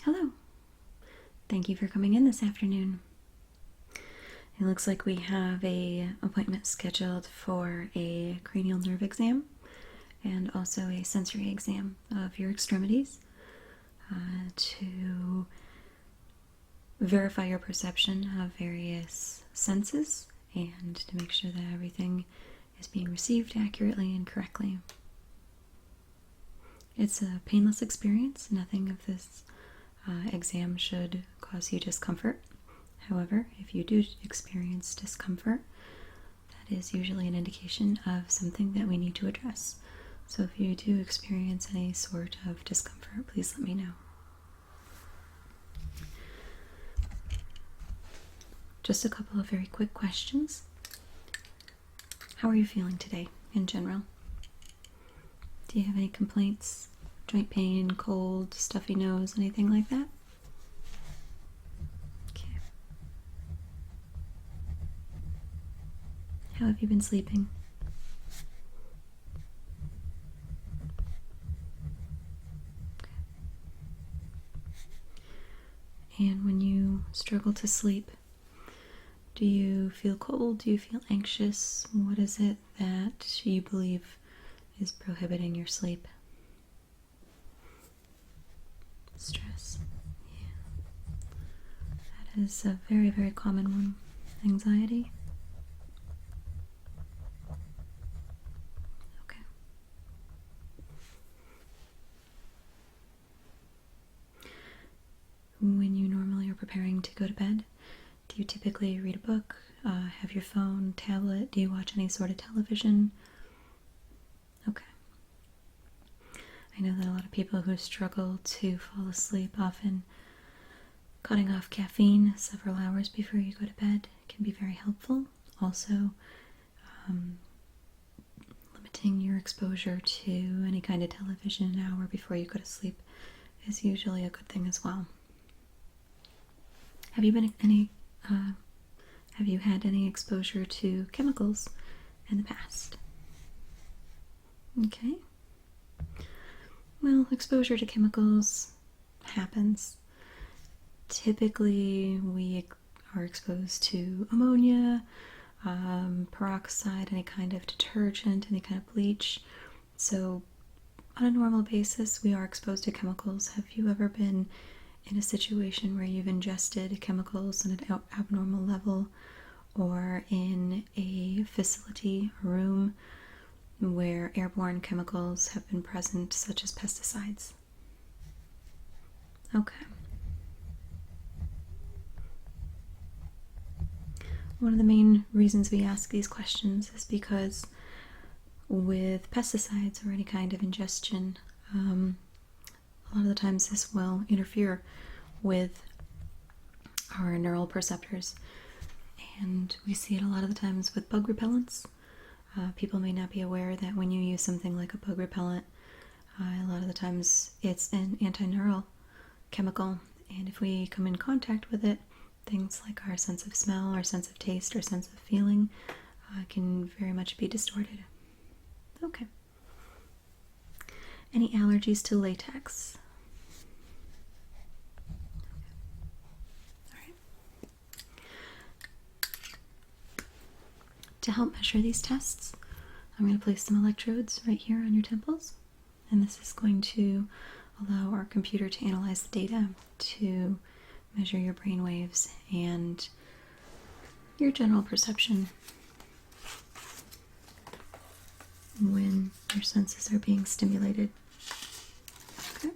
Hello. Thank you for coming in this afternoon. It looks like we have an appointment scheduled for a cranial nerve exam and also a sensory exam of your extremities to verify your perception of various senses and to make sure that everything is being received accurately and correctly. It's a painless experience. Nothing of this exam should cause you discomfort. However, if you do experience discomfort, that is usually an indication of something that we need to address. So if you do experience any sort of discomfort, please let me know. Just a couple of very quick questions. How are you feeling today in general? Do you have any complaints? Joint pain, cold, stuffy nose, anything like that? Okay. How have you been sleeping? Okay. And when you struggle to sleep, do you feel cold? Do you feel anxious? What is it that you believe is prohibiting your sleep? Stress. Yeah. That is a very, very common one. Anxiety. Okay. When you normally are preparing to go to bed, do you typically read a book, have your phone, tablet? Do you watch any sort of television? Okay. I know that a lot of people who struggle to fall asleep often cutting off caffeine several hours before you go to bed can be very helpful. Also, limiting your exposure to any kind of television an hour before you go to sleep is usually a good thing as well. Have you had any exposure to chemicals in the past? Okay. Well, exposure to chemicals happens. Typically, we are exposed to ammonia, peroxide, any kind of detergent, any kind of bleach. So, on a normal basis, we are exposed to chemicals. Have you ever been in a situation where you've ingested chemicals on an abnormal level, or in a facility, a room, where airborne chemicals have been present, such as pesticides? Okay. One of the main reasons we ask these questions is because with pesticides or any kind of ingestion, a lot of the times this will interfere with our neural perceptors, and we see it a lot of the times with bug repellents. People may not be aware that when you use something like a bug repellent, a lot of the times it's an antineural chemical, and if we come in contact with it, things like our sense of smell, our sense of taste, our sense of feeling can very much be distorted. Okay. Any allergies to latex? To help measure these tests, I'm going to place some electrodes right here on your temples, and this is going to allow our computer to analyze the data to measure your brain waves and your general perception when your senses are being stimulated. Okay.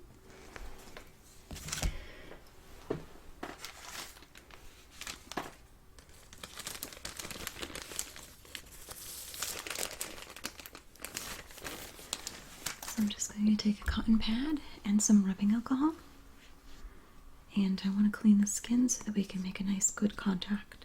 So I'm just going to take a cotton pad and some rubbing alcohol, and I want to clean the skin so that we can make a nice good contact.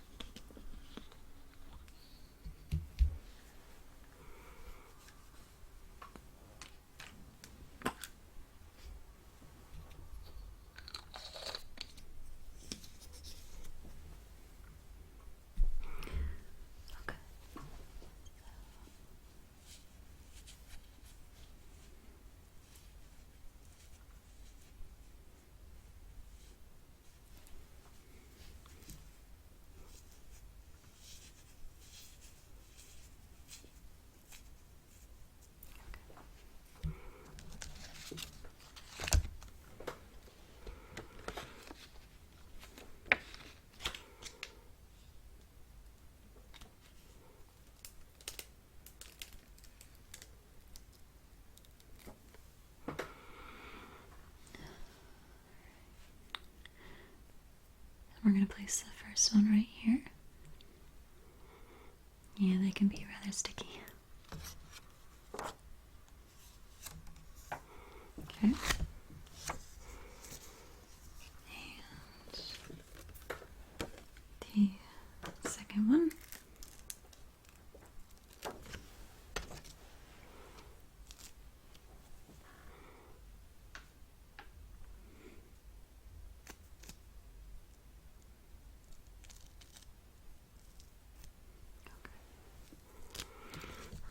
Okay. We're going to place the first one right here. Yeah, they can be rather sticky. Okay. And the second one.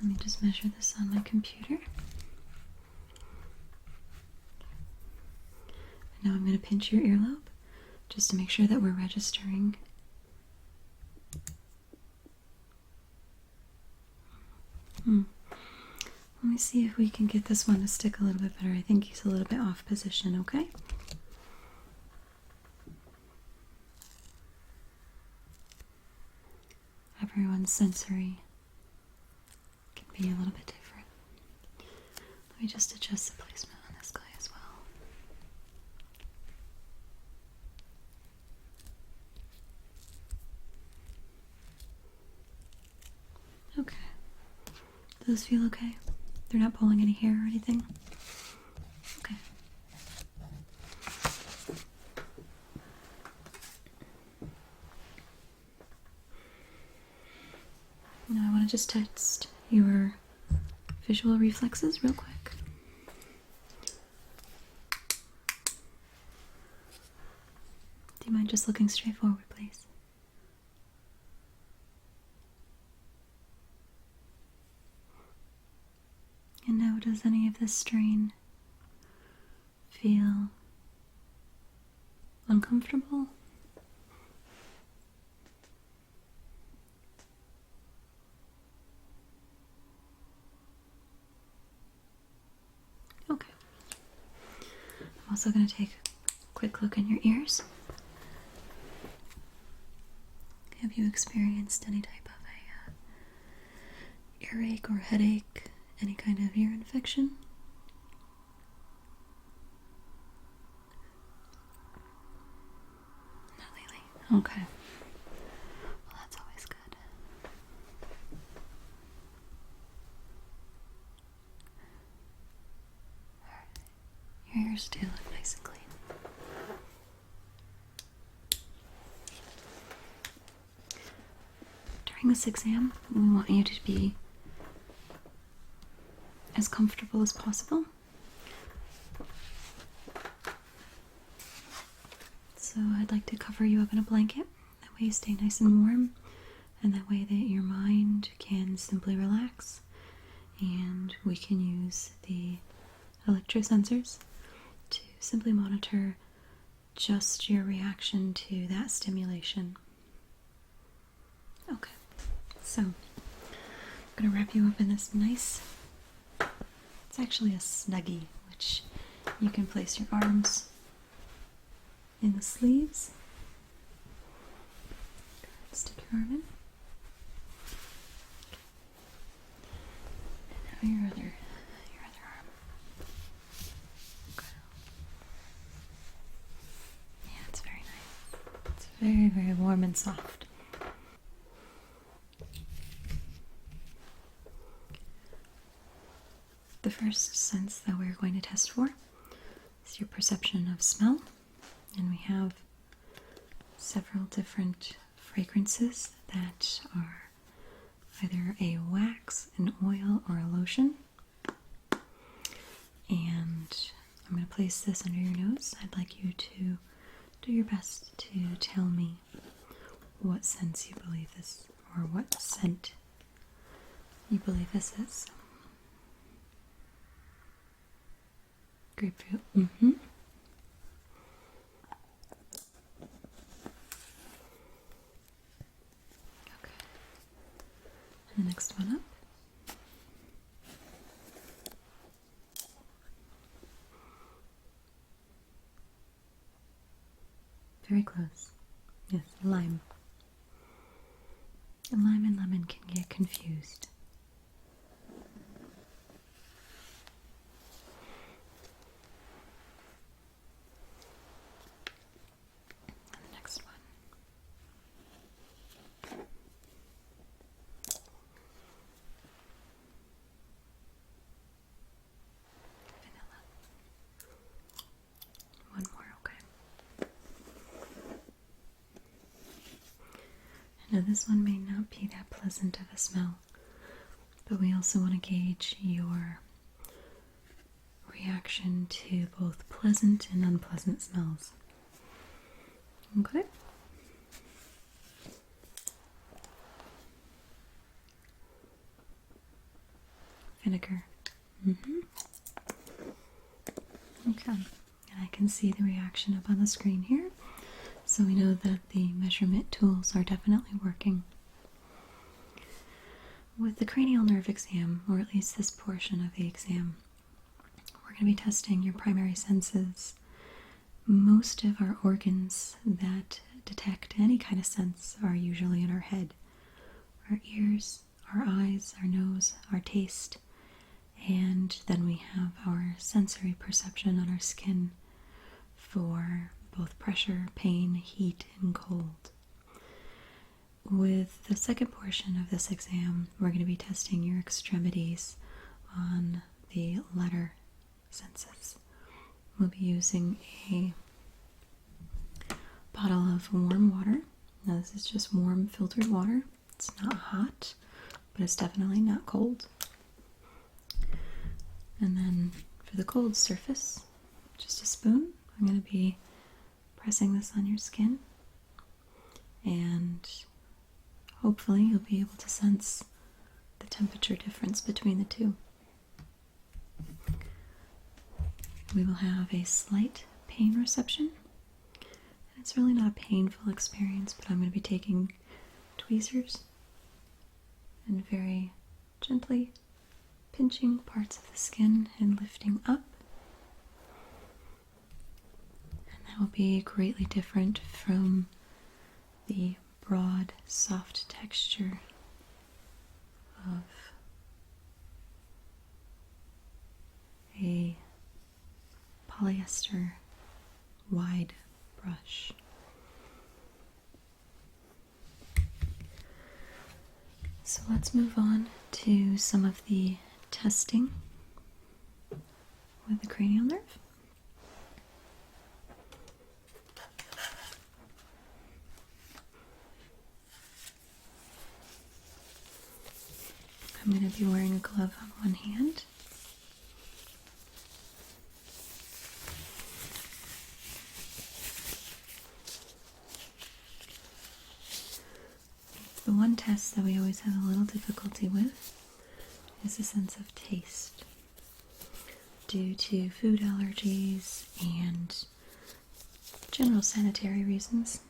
Let me just measure this on my computer. And now I'm going to pinch your earlobe just to make sure that we're registering. Let me see if we can get this one to stick a little bit better. I think he's a little bit off position, okay? Everyone's sensory can be a little bit different. Let me just adjust the placement on this guy as well. Okay. Those feel okay? They're not pulling any hair or anything? Okay. Now I want to just test your visual reflexes real quick. Do you mind just looking straight forward, please? And now, does any of this strain feel uncomfortable? Okay. I'm also going to take a quick look in your ears. Have you experienced any type of a earache or headache? Any kind of ear infection? Not lately. Okay. Well, that's always good. Alright. Your ears do look nice and clean. During this exam, we want you to be as comfortable as possible. So I'd like to cover you up in a blanket. That way you stay nice and warm, and that way that your mind can simply relax, and we can use the electrosensors to simply monitor just your reaction to that stimulation. Okay, so I'm going to wrap you up in this nice, it's actually a snuggie, which you can place your arms in the sleeves. Stick your arm in. And now your other arm. Okay. Yeah, it's very nice. It's very, very warm and soft. The first sense that we're going to test for is your perception of smell, and we have several different fragrances that are either a wax, an oil, or a lotion. And I'm going to place this under your nose. I'd like you to do your best to tell me what sense you believe this, or what scent you believe this is. Grapefruit. Mm-hmm. Okay. And the next one up. Very close. Yes, lime. And lime and lemon can get confused. And the next one. Now, this one may not be that pleasant of a smell, but we also want to gauge your reaction to both pleasant and unpleasant smells. Okay? Vinegar. Okay, and I can see the reaction up on the screen here, so we know that the measurement tools are definitely working. With the cranial nerve exam, or at least this portion of the exam, we're going to be testing your primary senses. Most of our organs that detect any kind of sense are usually in our head. Our ears, our eyes, our nose, our taste, and then we have our sensory perception on our skin for both pressure, pain, heat, and cold. With the second portion of this exam, we're going to be testing your extremities on the latter senses. We'll be using a bottle of warm water. Now, this is just warm filtered water. It's not hot, but it's definitely not cold. And then for the cold surface, just a spoon. I'm going to be pressing this on your skin, and hopefully you'll be able to sense the temperature difference between the two. We will have a slight pain reception. And it's really not a painful experience, but I'm going to be taking tweezers and very gently pinching parts of the skin and lifting up. And that will be greatly different from the broad, soft texture of a polyester wide brush. So let's move on to some of the testing with the cranial nerve. I'm going to be wearing a glove on one hand. The one test that we always have a little difficulty with is a sense of taste. Due to food allergies and general sanitary reasons,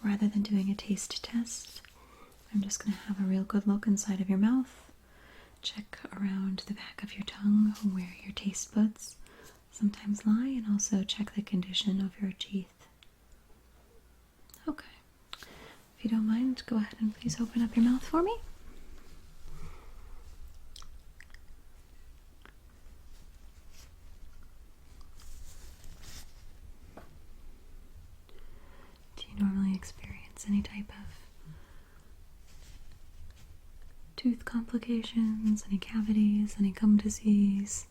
rather than doing a taste test, I'm just going to have a real good look inside of your mouth, check around the back of your tongue where your taste buds sometimes lie, and also check the condition of your teeth. Okay. If you don't mind, go ahead and please open up your mouth for me. Do you normally experience any type of tooth complications, any cavities, any gum disease,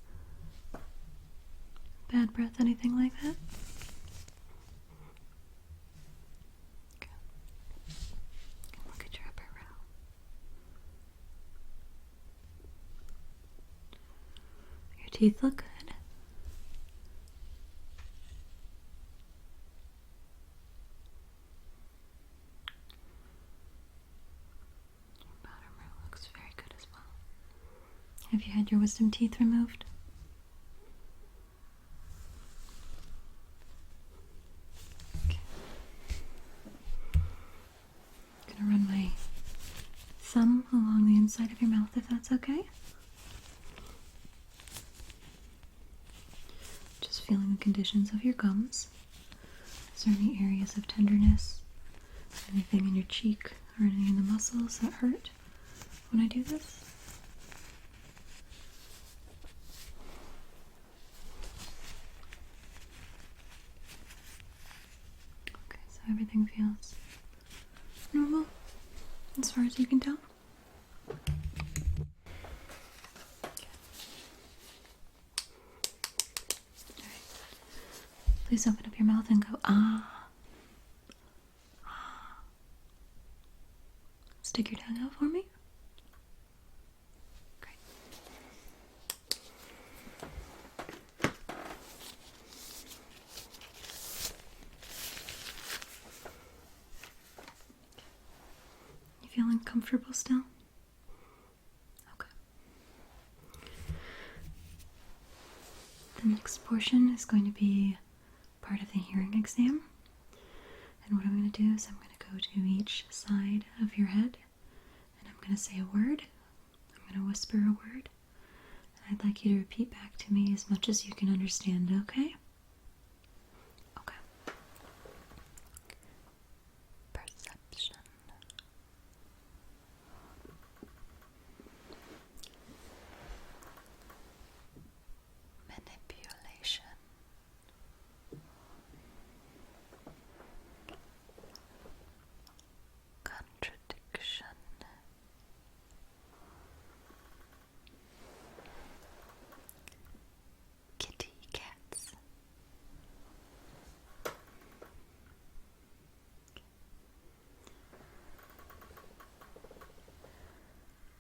bad breath, anything like that? Okay. Look at your upper row. Your teeth look good. Have you had your wisdom teeth removed? Okay. I'm gonna run my thumb along the inside of your mouth, if that's okay. Just feeling the conditions of your gums. Is there any areas of tenderness? Anything in your cheek or any in the muscles that hurt when I do this? Everything feels normal as far as you can tell. Okay. All right. Please open up your mouth and go ah. Ah. Stick your tongue out for me. Great. You feeling comfortable still? Okay. The next portion is going to be part of the hearing exam. And what I'm going to do is I'm going to go to each side of your head and I'm going to say a word. I'm going to whisper a word. And I'd like you to repeat back to me as much as you can understand, okay? Okay. Perception. Manipulation. Contradiction. Kitty cats.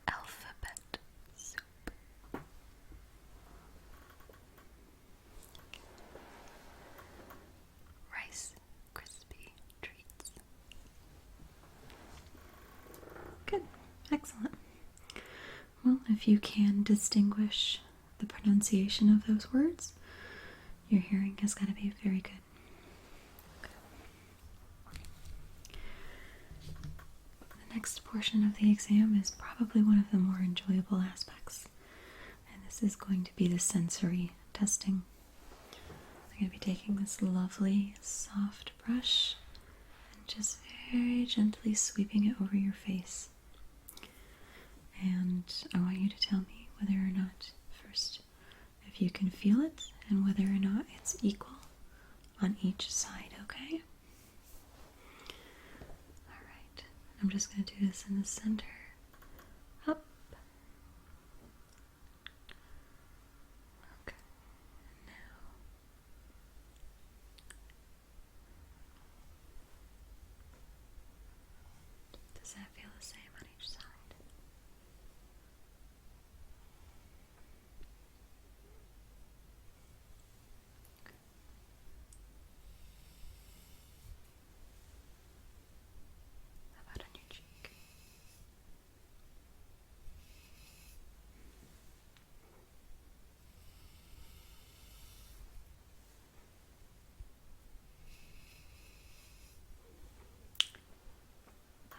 Alphabet soup. Rice Krispie treats. Good. Excellent. Well, if you can distinguish the pronunciation of those words, your hearing has got to be very good. Okay. The next portion of the exam is probably one of the more enjoyable aspects, and this is going to be the sensory testing. I'm going to be taking this lovely soft brush and just very gently sweeping it over your face. And I want you to tell me whether or not, first, if you can feel it and whether or not it's equal on each side, okay? Alright, I'm just going to do this in the center. Up. Okay, now. Does that feel the same on each side? How about on your cheek?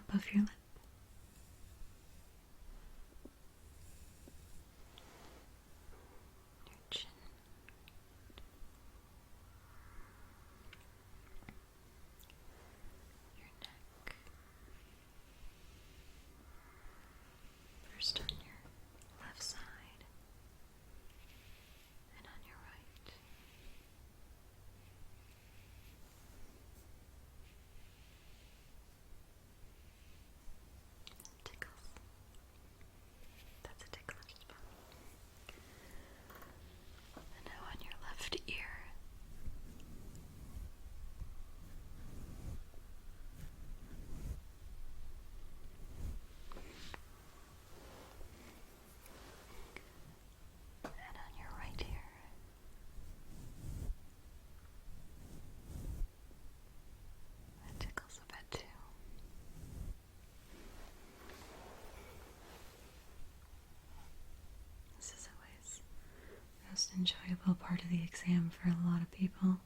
Above your lip? Your chin? Your neck? First on your left side and on your right. Tickles. That's a ticklish spot. And now on your left ear. And on your right ear. That tickles a bit too. This is always the most enjoyable part of the exam for a lot of people.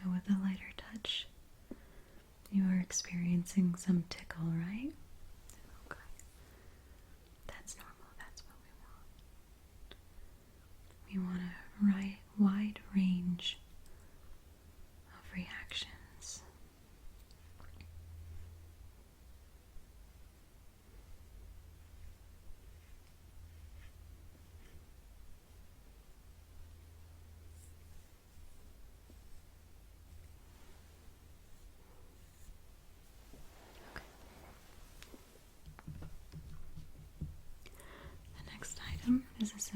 Now with a lighter touch, you are experiencing some tickle, right? Okay. That's normal. That's what we want. We want a wide range of reactions.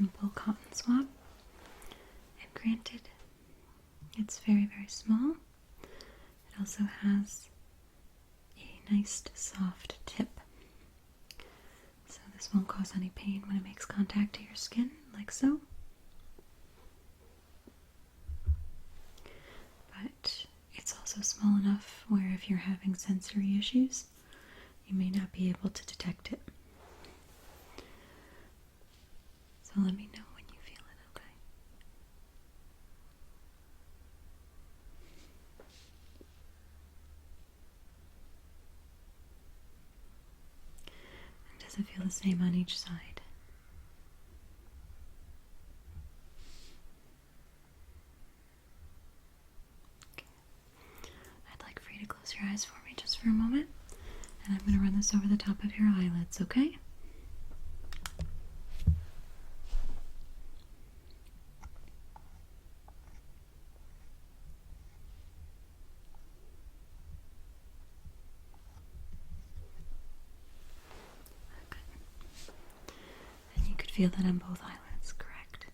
simple cotton swab. And granted, it's very, very small. It also has a nice soft tip. So this won't cause any pain when it makes contact to your skin, like so. But it's also small enough where if you're having sensory issues, you may not be able to detect it. So let me know when you feel it, okay? And does it feel the same on each side? Okay. I'd like for you to close your eyes for me just for a moment. And I'm going to run this over the top of your eyelids, okay? And you could feel that on both eyelids, correct?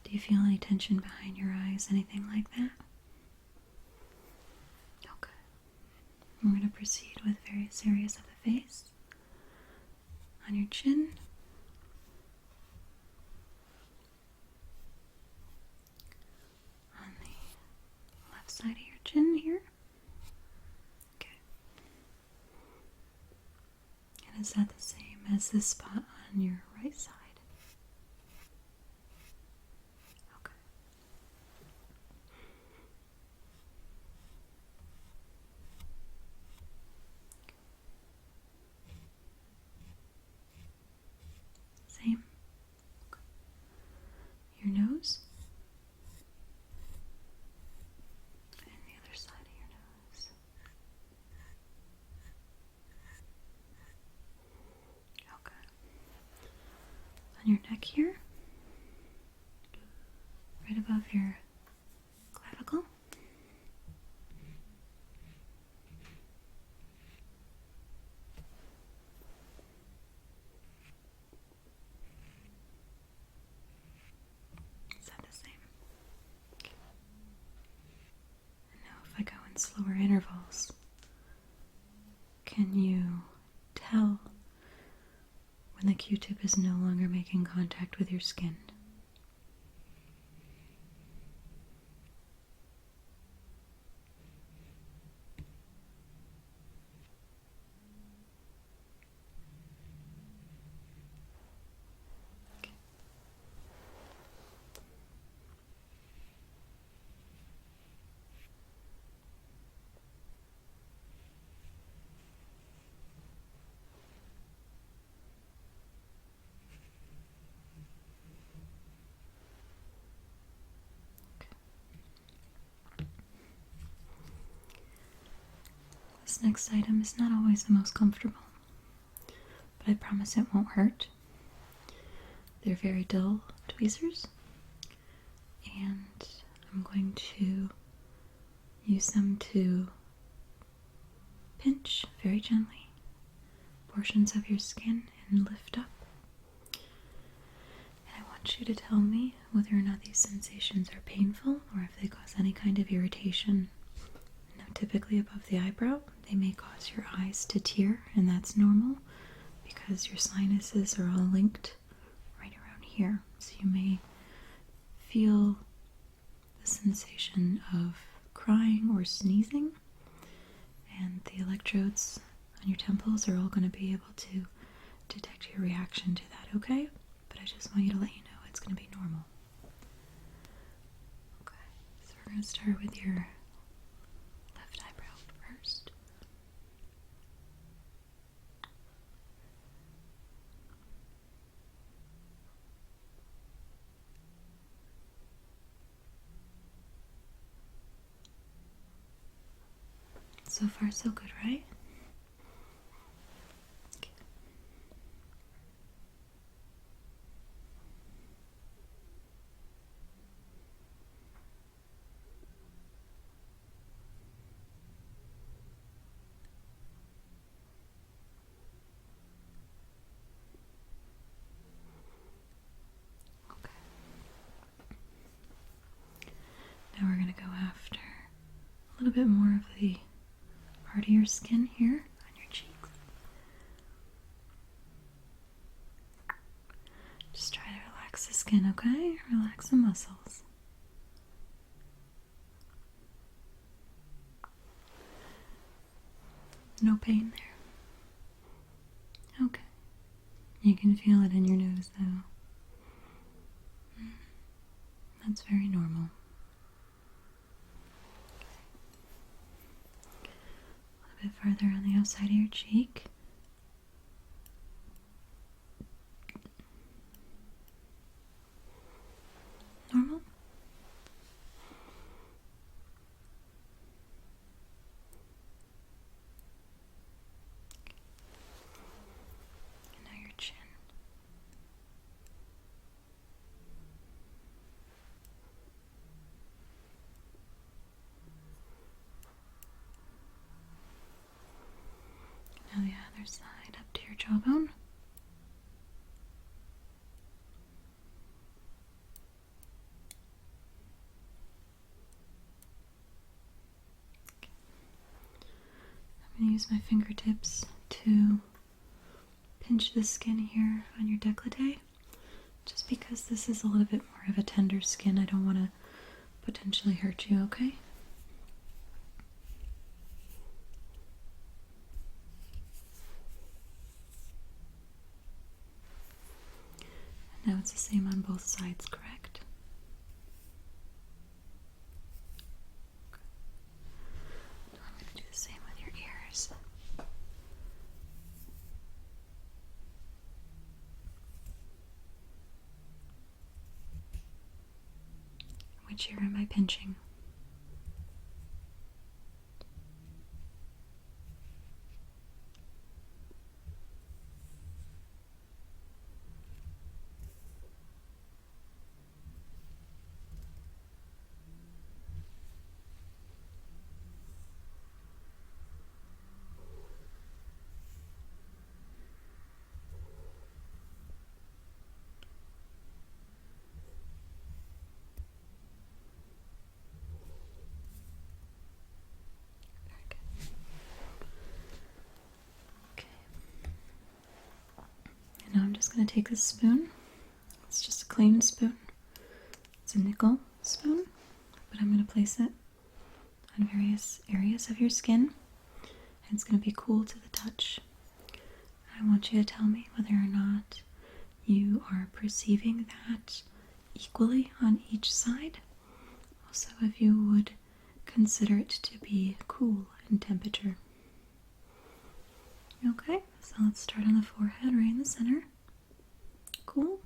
Do you feel any tension behind your eyes, anything like that? Okay. We're going to proceed with various areas of the face. On your chin. On the left side of your chin here. Okay. And is that the same as this spot on your right side? Okay. Same. Okay. Your nose. And the other side of your nose. Okay. On your neck here. Right above your clavicle. Is that the same? Okay. And now if I go in slower intervals, can you tell when the Q-tip is no longer making contact with your skin? Okay. This next item is not always the most comfortable, but I promise it won't hurt. They're very dull tweezers, and I'm going to use them to pinch very gently portions of your skin and lift up. And I want you to tell me whether or not these sensations are painful or if they cause any kind of irritation. Now, typically above the eyebrow, they may cause your eyes to tear, and that's normal because your sinuses are all linked right around here. So you may feel the sensation of crying or sneezing, and the electrodes on your temples are all going to be able to detect your reaction to that, okay? But I just want you to let you know it's going to be normal. Okay, so we're going to start with your left eyebrow first. So far, so good, right? Okay. little bit more of the part of your skin here on your cheeks. Just try to relax the skin, okay? Relax the muscles. No pain there. Okay. You can feel it in your nose, though. That's very normal. A little bit further on the outside of your cheek. Normal. And now your chin. Now the other side up to your jawbone. I'm going to use my fingertips to pinch the skin here on your décolleté, just because this is a little bit more of a tender skin. I don't want to potentially hurt you, okay? And now it's the same on both sides, correct? Okay. I'm going to do the same with your ears. Which ear am I pinching? Now I'm just going to take this spoon. It's just a clean spoon. It's a nickel spoon, but I'm going to place it on various areas of your skin, and it's going to be cool to the touch. I want you to tell me whether or not you are perceiving that equally on each side. Also, if you would consider it to be cool in temperature. Okay, so let's start on the forehead, right in the center. Cool.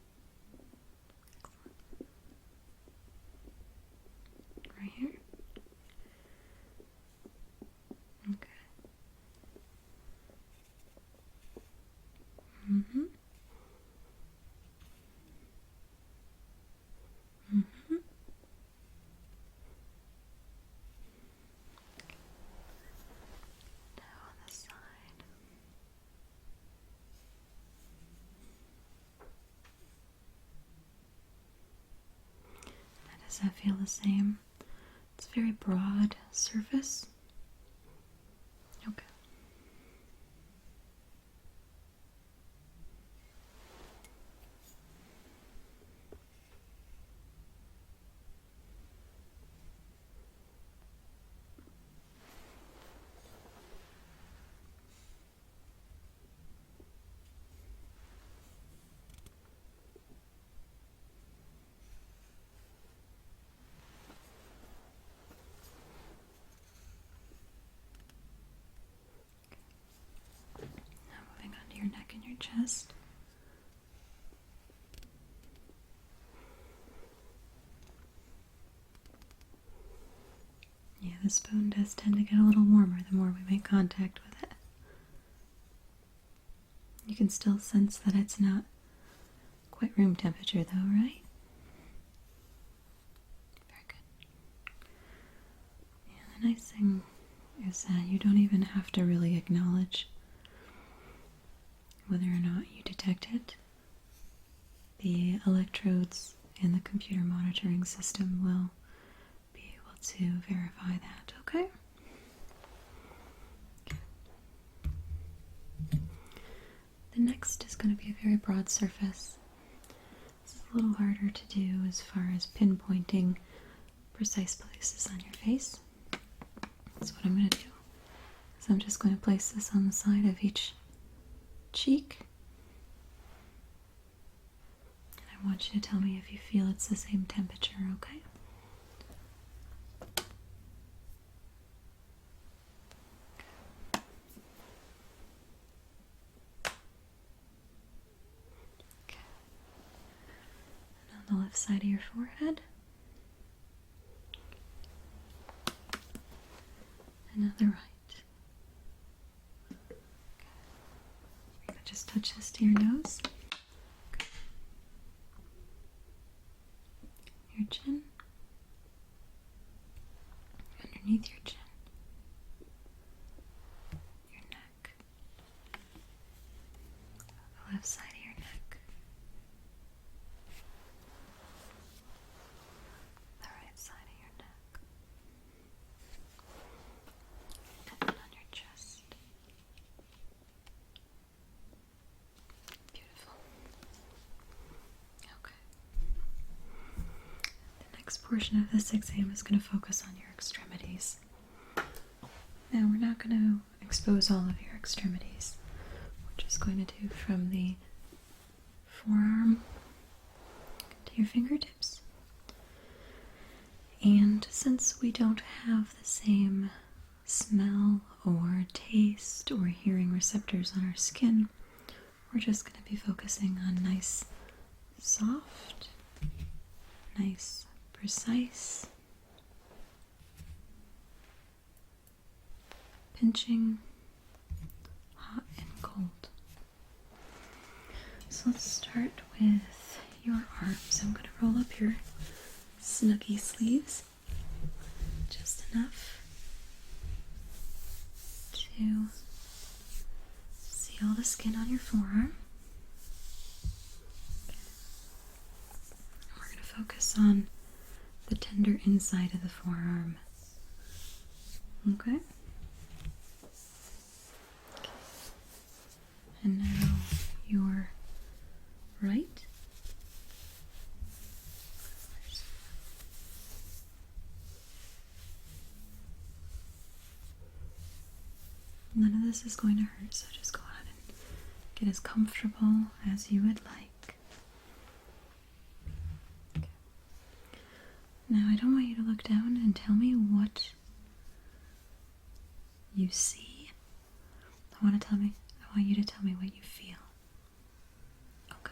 Excellent. Right here. Okay. Mm-hmm. Mm-hmm. Now on the side. Does that feel the same? It's a very broad surface. Okay. Moving on to your neck and your chest. Yeah, the spoon does tend to get a little warmer the more we make contact with it. You can still sense that it's not quite room temperature though, right? Very good. Yeah, the nice thing is that you don't even have to really acknowledge whether or not you detect it. The electrodes in the computer monitoring system will be able to verify that, okay? next is going to be a very broad surface. It's a little harder to do as far as pinpointing precise places on your face. That's what I'm going to do. So I'm just going to place this on the side of each cheek. And I want you to tell me if you feel it's the same temperature, okay? On the left side of your forehead. And on the right. Okay. We're going to just touch this to your nose. Okay. Your chin. Underneath your chin. Your neck. The left side of your neck. The right side of your neck. And then on your chest. Beautiful. Okay. The next portion of this exam is going to focus on your extremities. Now, we're not going to expose all of your extremities. We're just going to do from the forearm to your fingertips. And since we don't have the same smell or taste or hearing receptors on our skin, we're just going to be focusing on nice, soft, nice, precise pinching, hot and cold. So let's start with your arms. I'm going to roll up your snuggie sleeves just enough to see all the skin on your forearm. We're going to focus on the tender inside of the forearm. Okay? And now your right. None of this is going to hurt, so just go ahead and get as comfortable as you would like. Okay. Now I don't want you to look down and tell me what you see. I want you to tell me what you feel. Okay.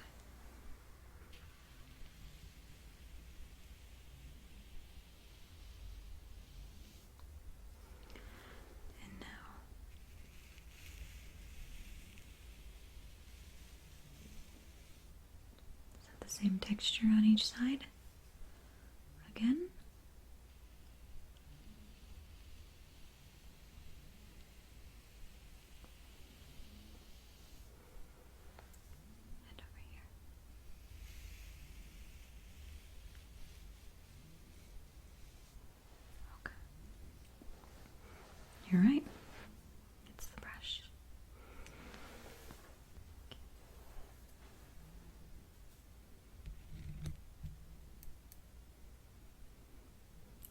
And now is that the same texture on each side? Again? You're right. It's the brush.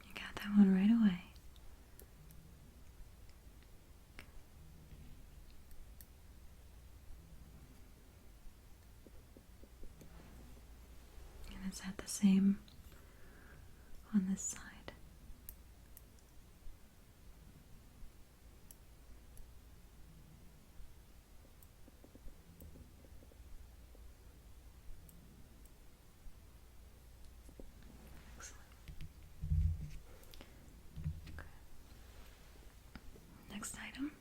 You got that one right away. And is that the same on this side? Next item.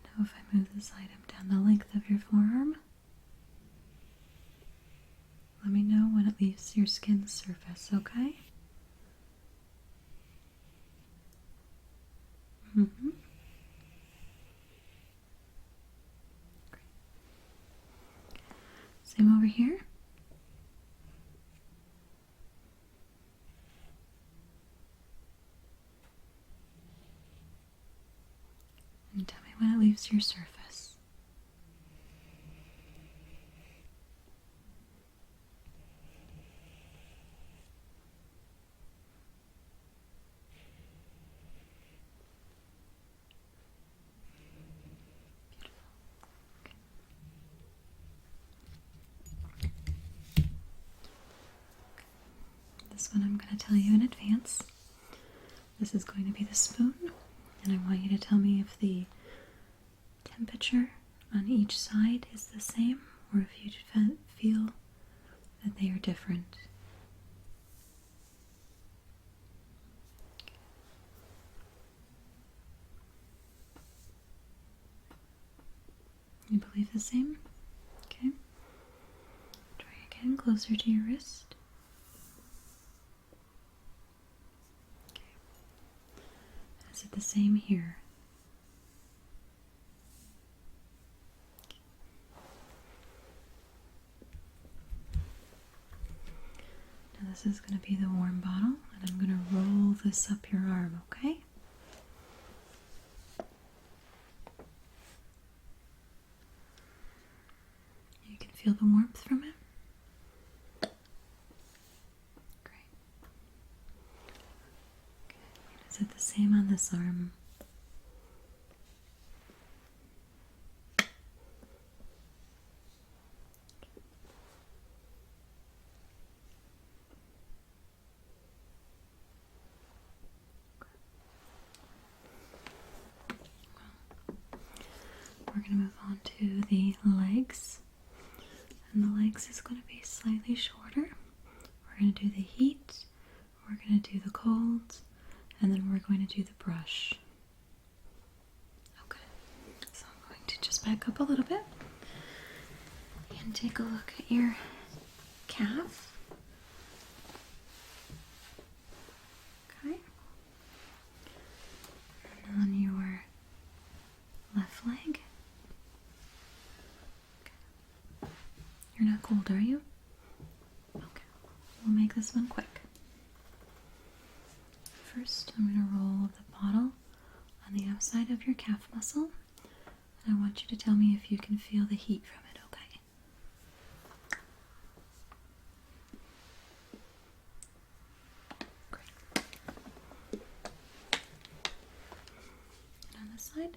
Now if I move this item down the length of your forearm, let me know when it leaves your skin surface, okay? Mm-hmm. Same over here. And tell me when it leaves your surface. This one I'm going to tell you in advance. This is going to be the spoon, and I want you to tell me if the temperature on each side is the same or if you feel that they are different. You believe the same? Okay. Try again, closer to your wrist. Okay. Is it the same here? Now this is going to be the warm bottle, and I'm going to roll this up your arm, okay? You can feel the warmth from it? Great. Okay. Is it the same on this arm? We're going to move on to the legs. And the legs is going to be slightly shorter. We're going to do the heat, we're going to do the cold, and then we're going to do the brush. Okay, so I'm going to just back up a little bit and take a look at your calf. Okay. And on your left leg. You're not cold, are you? Okay, we'll make this one quick. First, I'm going to roll the bottle on the outside of your calf muscle, and I want you to tell me if you can feel the heat from it, okay? Great. And on this side?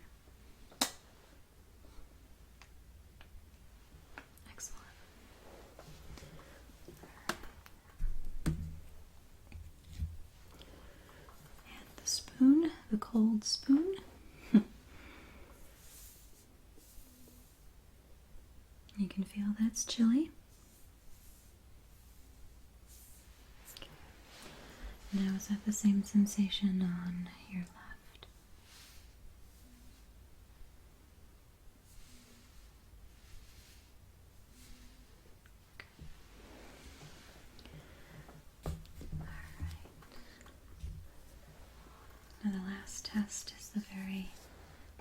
Excellent. And the spoon, the cold spoon. You can feel that's chilly. Now is that the same sensation on your left? Now the last test is the very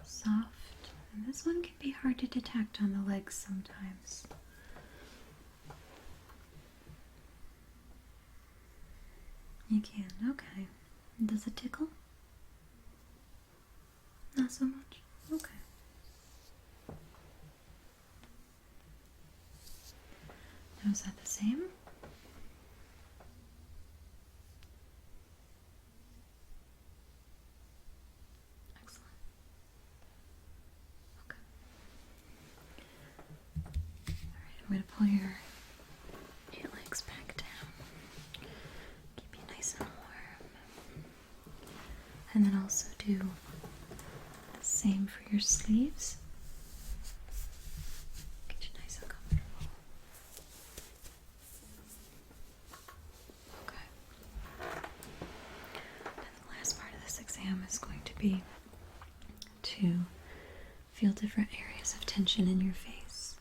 soft, and this one can be hard to detect on the legs sometimes. You can, okay. Does it tickle? Not so much? Okay. Now is that the same? Excellent. Okay. Alright, I'm going to pull your legs back down. Keep you nice and warm. And then also do the same for your sleeves. Get you nice and comfortable. Okay. And the last part of this exam is going to be to feel different areas of tension in your face.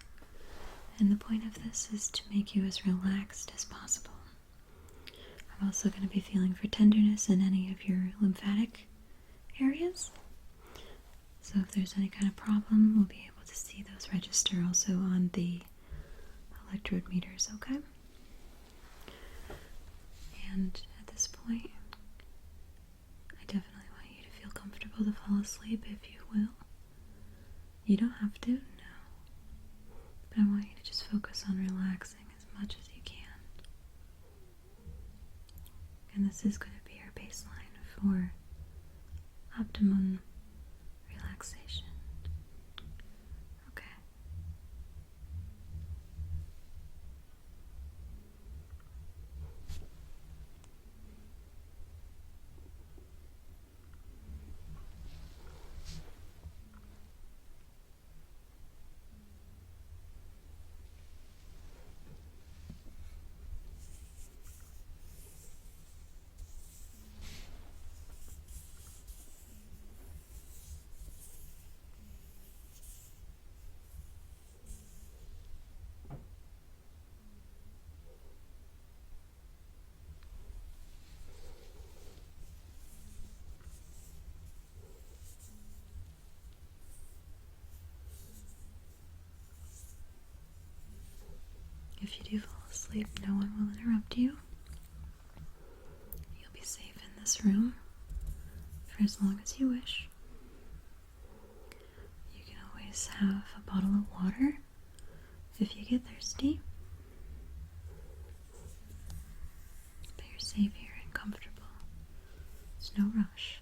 And the point of this is to make you as relaxed as possible. I'm also going to be feeling for tenderness in any of your lymphatic areas. So if there's any kind of problem, we'll be able to see those register also on the 100 meters, okay? And at this point, I definitely want you to feel comfortable to fall asleep if you will. You don't have to, no. But I want you to just focus on relaxing as much as you can. And this is going to be our baseline for optimum relaxation. Okay. If you do fall asleep, no one will interrupt you. You'll be safe in this room for as long as you wish. You can always have a bottle of water if you get thirsty. But you're safe here and comfortable. There's no rush.